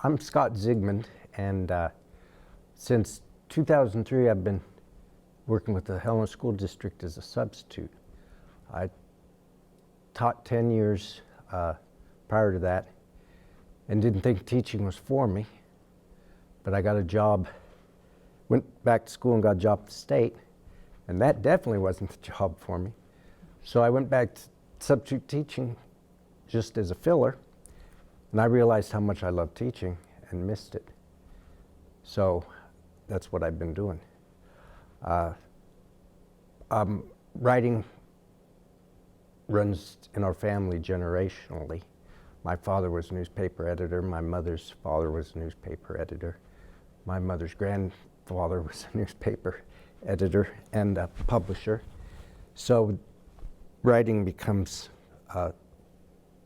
I'm Scott Zygmond, and since 2003 I've been working with the Helena School District as a substitute. I taught 10 years prior to that and didn't think teaching was for me, but I got a job, went back to school and got a job at the state, and that definitely wasn't the job for me. So I went back to substitute teaching just as a filler, and I realized how much I loved teaching and missed it. So that's what I've been doing. Writing runs in our family generationally. My father was a newspaper editor. My mother's father was a newspaper editor. My mother's grandfather was a newspaper editor and a publisher. So writing becomes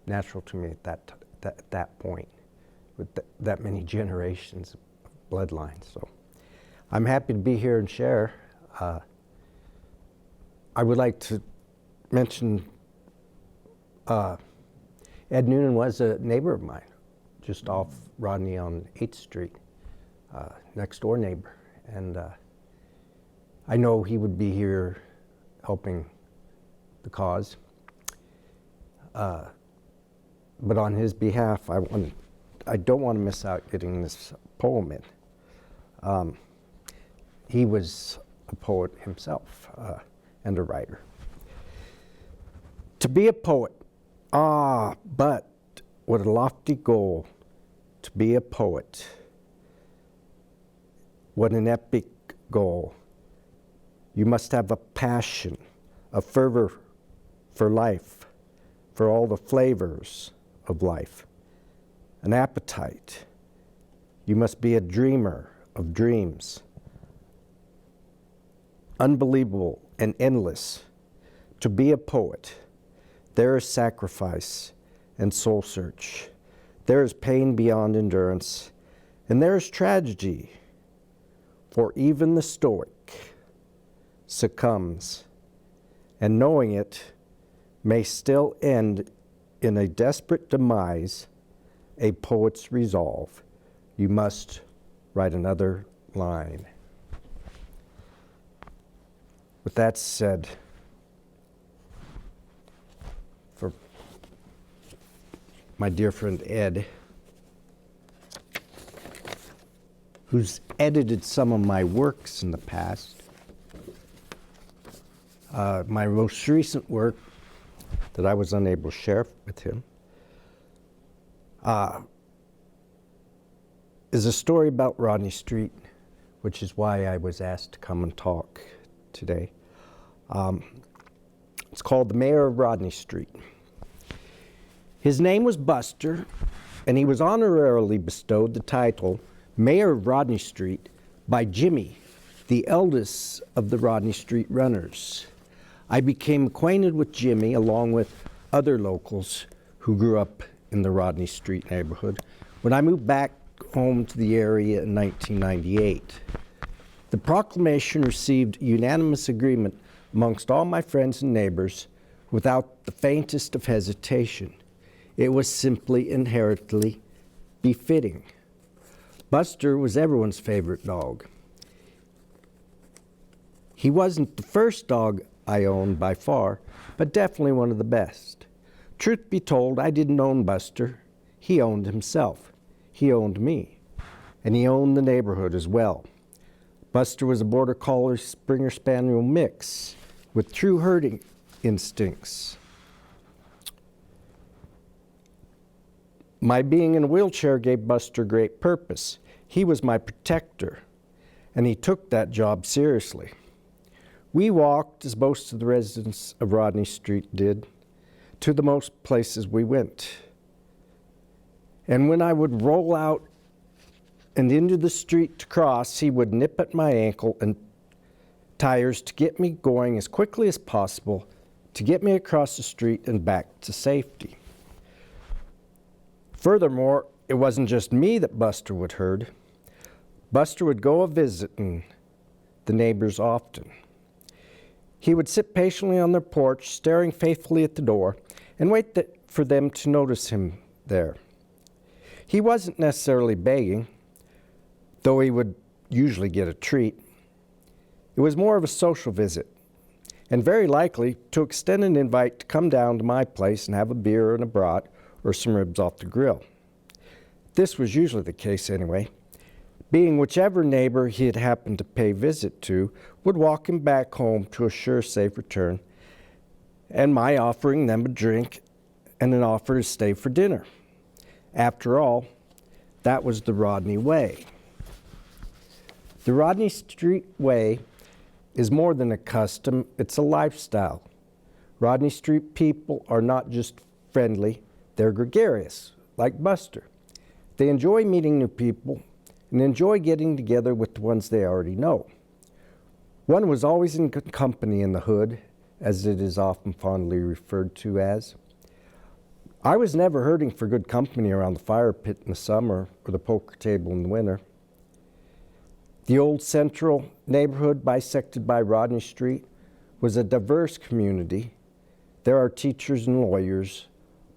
natural to me at that point, with that many generations of bloodlines. So I'm happy to be here and share. I would like to mention Ed Noonan was a neighbor of mine, just off Rodney on 8th Street, next door neighbor. And I know he would be here helping the cause. But on his behalf, I don't want to miss out getting this poem in. He was a poet himself and a writer. To be a poet, but what a lofty goal to be a poet. What an epic goal. You must have a passion, a fervor for life, for all the flavors of life, an appetite. You must be a dreamer of dreams, unbelievable and endless. To be a poet, there is sacrifice and soul search. There is pain beyond endurance, and there is tragedy, for even the stoic succumbs, and knowing it may still end in a desperate demise, a poet's resolve. You must write another line. With that said, for my dear friend Ed, who's edited some of my works in the past, my most recent work that I was unable to share with him is a story about Rodney Street, which is why I was asked to come and talk today. It's called The Mayor of Rodney Street. His name was Buster, and he was honorarily bestowed the title Mayor of Rodney Street by Jimmy, the eldest of the Rodney Street runners. I became acquainted with Jimmy along with other locals who grew up in the Rodney Street neighborhood when I moved back home to the area in 1998. The proclamation received unanimous agreement amongst all my friends and neighbors without the faintest of hesitation. It was simply inherently befitting. Buster was everyone's favorite dog. He wasn't the first dog I owned by far, but definitely one of the best. Truth be told, I didn't own Buster. He owned himself. He owned me. And he owned the neighborhood as well. Buster was a Border Collie Springer Spaniel mix with true herding instincts. My being in a wheelchair gave Buster great purpose. He was my protector, and he took that job seriously. We walked, as most of the residents of Rodney Street did, to the most places we went. And when I would roll out and into the street to cross, he would nip at my ankle and tires to get me going as quickly as possible to get me across the street and back to safety. Furthermore, it wasn't just me that Buster would herd. Buster would go a-visiting the neighbors often. He would sit patiently on their porch, staring faithfully at the door, and wait for them to notice him there. He wasn't necessarily begging, though he would usually get a treat. It was more of a social visit, and very likely to extend an invite to come down to my place and have a beer and a brat or some ribs off the grill. This was usually the case anyway, being whichever neighbor he had happened to pay visit to would walk him back home to a sure safe return, and my offering them a drink and an offer to stay for dinner. After all, that was the Rodney way. The Rodney Street way is more than a custom, it's a lifestyle. Rodney Street people are not just friendly, they're gregarious, like Buster. They enjoy meeting new people and enjoy getting together with the ones they already know. One was always in good company in the hood, as it is often fondly referred to as. I was never hurting for good company around the fire pit in the summer or the poker table in the winter. The old central neighborhood bisected by Rodney Street was a diverse community. There are teachers and lawyers,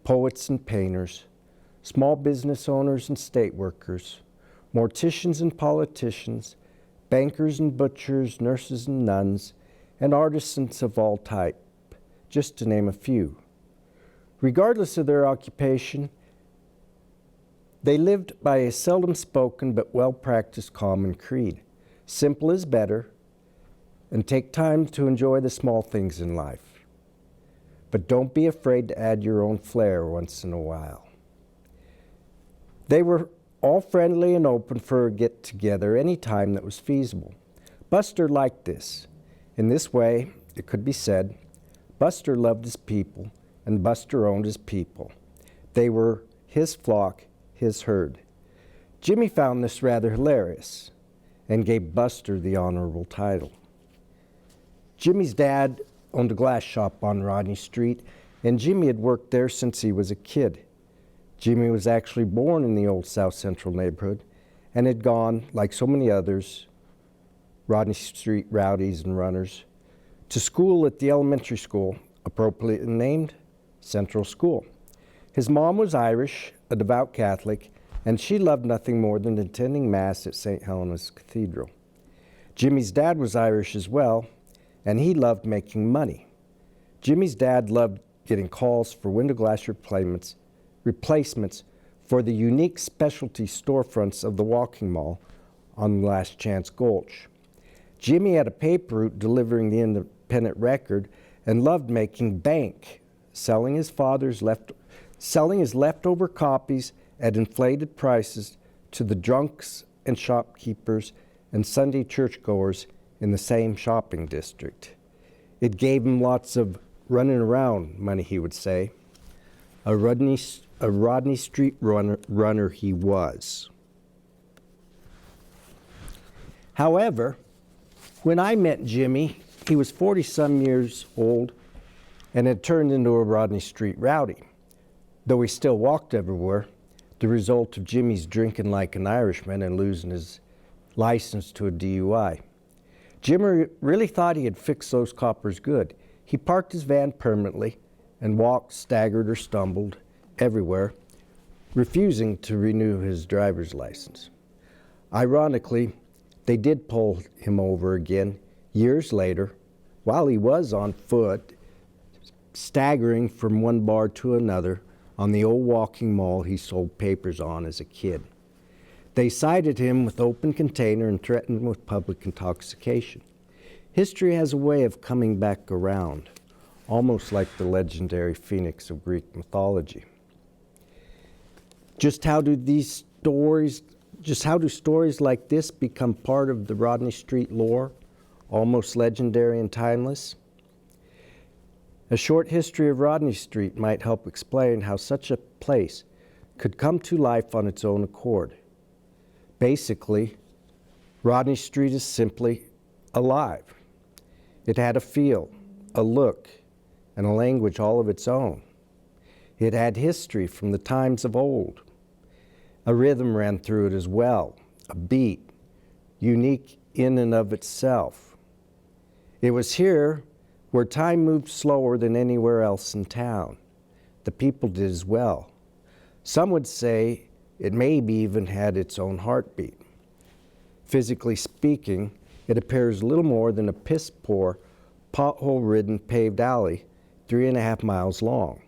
poets and painters, small business owners and state workers, morticians and politicians, bankers and butchers, nurses and nuns, and artisans of all type, just to name a few. Regardless of their occupation, they lived by a seldom spoken but well-practiced common creed. Simple is better, and take time to enjoy the small things in life. But don't be afraid to add your own flair once in a while. They were all friendly and open for a get-together any time that was feasible. Buster liked this. In this way, it could be said, Buster loved his people, and Buster owned his people. They were his flock, his herd. Jimmy found this rather hilarious and gave Buster the honorable title. Jimmy's dad owned a glass shop on Rodney Street, and Jimmy had worked there since he was a kid. Jimmy was actually born in the old South Central neighborhood and had gone, like so many others, Rodney Street rowdies and runners, to school at the elementary school, appropriately named Central School. His mom was Irish, a devout Catholic, and she loved nothing more than attending Mass at St. Helena's Cathedral. Jimmy's dad was Irish as well, and he loved making money. Jimmy's dad loved getting calls for window glass replacements for the unique specialty storefronts of the Walking Mall on Last Chance Gulch. Jimmy had a paper route delivering the Independent Record and loved making bank, selling his leftover copies at inflated prices to the drunks and shopkeepers and Sunday churchgoers in the same shopping district. It gave him lots of running around money, he would say. A Rodney Street runner he was. However, when I met Jimmy, he was 40-some years old and had turned into a Rodney Street rowdy. Though he still walked everywhere, the result of Jimmy's drinking like an Irishman and losing his license to a DUI. Jimmy really thought he had fixed those coppers good. He parked his van permanently and walked, staggered, or stumbled everywhere, refusing to renew his driver's license. Ironically, they did pull him over again years later while he was on foot, staggering from one bar to another on the old Walking Mall he sold papers on as a kid. They cited him with open container and threatened him with public intoxication. History has a way of coming back around, almost like the legendary phoenix of Greek mythology. Just how do stories like this become part of the Rodney Street lore, almost legendary and timeless? A short history of Rodney Street might help explain how such a place could come to life on its own accord. Basically, Rodney Street is simply alive. It had a feel, a look, and a language all of its own. It had history from the times of old. A rhythm ran through it as well, a beat, unique in and of itself. It was here where time moved slower than anywhere else in town. The people did as well. Some would say It maybe even had its own heartbeat. Physically speaking, it appears little more than a piss-poor, pothole-ridden paved alley 3.5 miles long.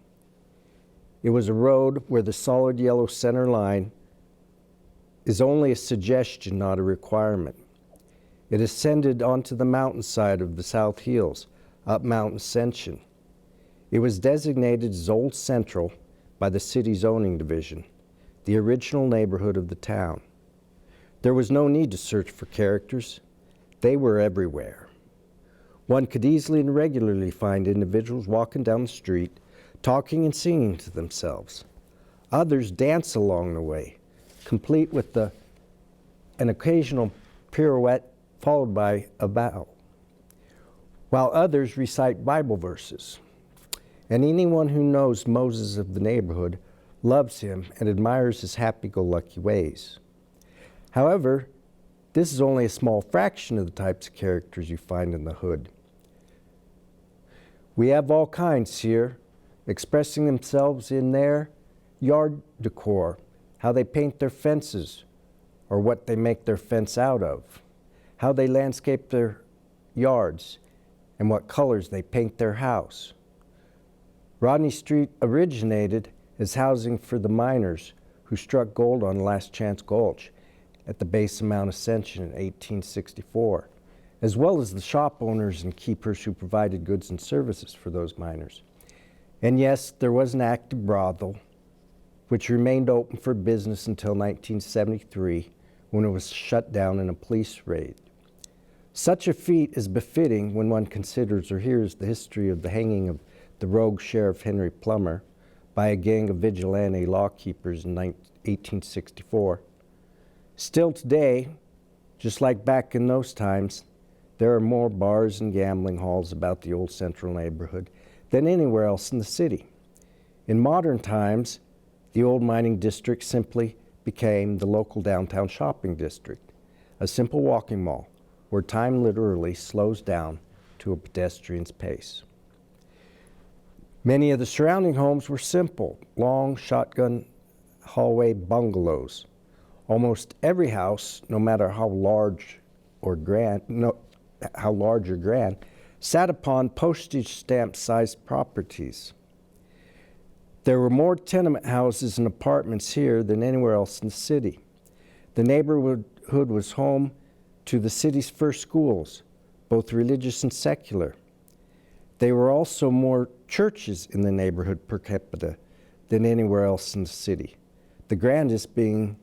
It was a road where the solid yellow center line is only a suggestion, not a requirement. It ascended onto the mountainside of the South Hills, up Mount Ascension. It was designated as Old Central by the city zoning division, the original neighborhood of the town. There was no need to search for characters. They were everywhere. One could easily and regularly find individuals walking down the street, talking and singing to themselves. Others dance along the way, complete with an occasional pirouette followed by a bow, while others recite Bible verses. And anyone who knows Moses of the neighborhood loves him and admires his happy-go-lucky ways. However, this is only a small fraction of the types of characters you find in the hood. We have all kinds here, expressing themselves in their yard decor, how they paint their fences, or what they make their fence out of, how they landscape their yards, and what colors they paint their house. Rodney Street originated as housing for the miners who struck gold on Last Chance Gulch at the base of Mount Ascension in 1864, as well as the shop owners and keepers who provided goods and services for those miners. And yes, there was an active brothel, which remained open for business until 1973, when it was shut down in a police raid. Such a feat is befitting when one considers or hears the history of the hanging of the rogue Sheriff Henry Plummer by a gang of vigilante lawkeepers in 1864. Still today, just like back in those times, there are more bars and gambling halls about the Old Central neighborhood than anywhere else in the city. In modern times, the old mining district simply became the local downtown shopping district, a simple walking mall where time literally slows down to a pedestrian's pace. Many of the surrounding homes were simple, long shotgun hallway bungalows. Almost every house, no matter how large or grand, sat upon postage stamp-sized properties. There were more tenement houses and apartments here than anywhere else in the city. The neighborhood was home to the city's first schools, both religious and secular. There were also more churches in the neighborhood per capita than anywhere else in the city, the grandest being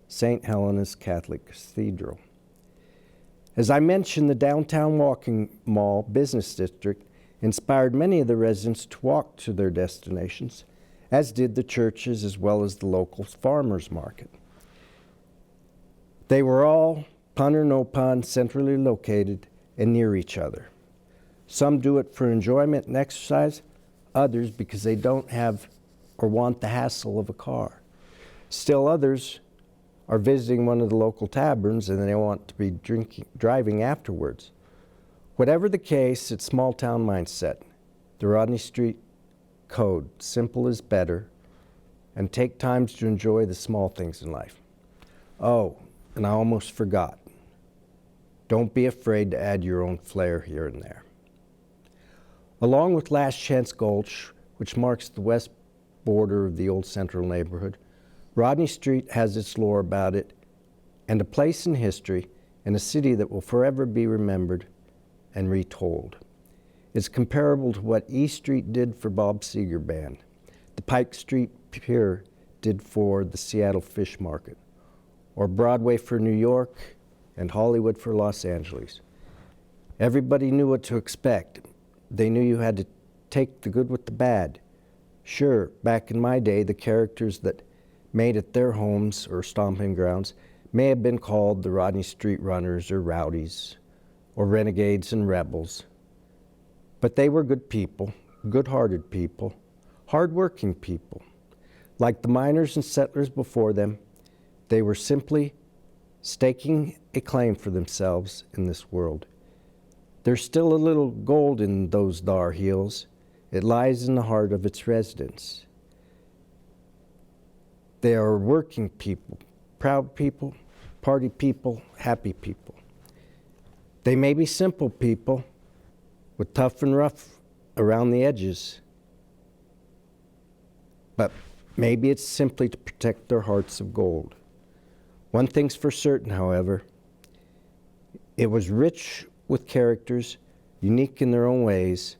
St. Helena's Catholic Cathedral. As I mentioned, the downtown walking mall business district inspired many of the residents to walk to their destinations, as did the churches as well as the local farmers market. They were all, pun or no pun, centrally located and near each other. Some do it for enjoyment and exercise, others because they don't have or want the hassle of a car. Still others are visiting one of the local taverns and they want to be driving afterwards. Whatever the case, it's small town mindset. The Rodney Street code, simple is better, and take times to enjoy the small things in life. Oh, and I almost forgot. Don't be afraid to add your own flair here and there. Along with Last Chance Gulch, which marks the west border of the Old Central neighborhood, Rodney Street has its lore about it and a place in history and a city that will forever be remembered and retold. It's comparable to what E Street did for Bob Seger Band, the Pike Street Pier did for the Seattle Fish Market, or Broadway for New York and Hollywood for Los Angeles. Everybody knew what to expect. They knew you had to take the good with the bad. Sure, back in my day, the characters that made it their homes or stomping grounds may have been called the Rodney Street Runners or Rowdies or Renegades and Rebels. But they were good people, good-hearted people, hard-working people. Like the miners and settlers before them, they were simply staking a claim for themselves in this world. There's still a little gold in those dar heels. It lies in the heart of its residents. They are working people, proud people, party people, happy people. They may be simple people with tough and rough around the edges, but maybe it's simply to protect their hearts of gold. One thing's for certain, however, it was rich with characters, unique in their own ways,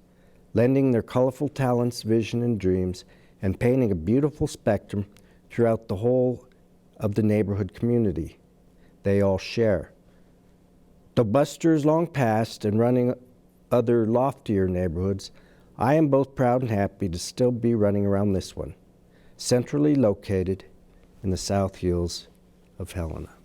lending their colorful talents, vision, and dreams, and painting a beautiful spectrum throughout the whole of the neighborhood community they all share. Though Buster is long past and running other loftier neighborhoods, I am both proud and happy to still be running around this one, centrally located in the South Hills of Helena.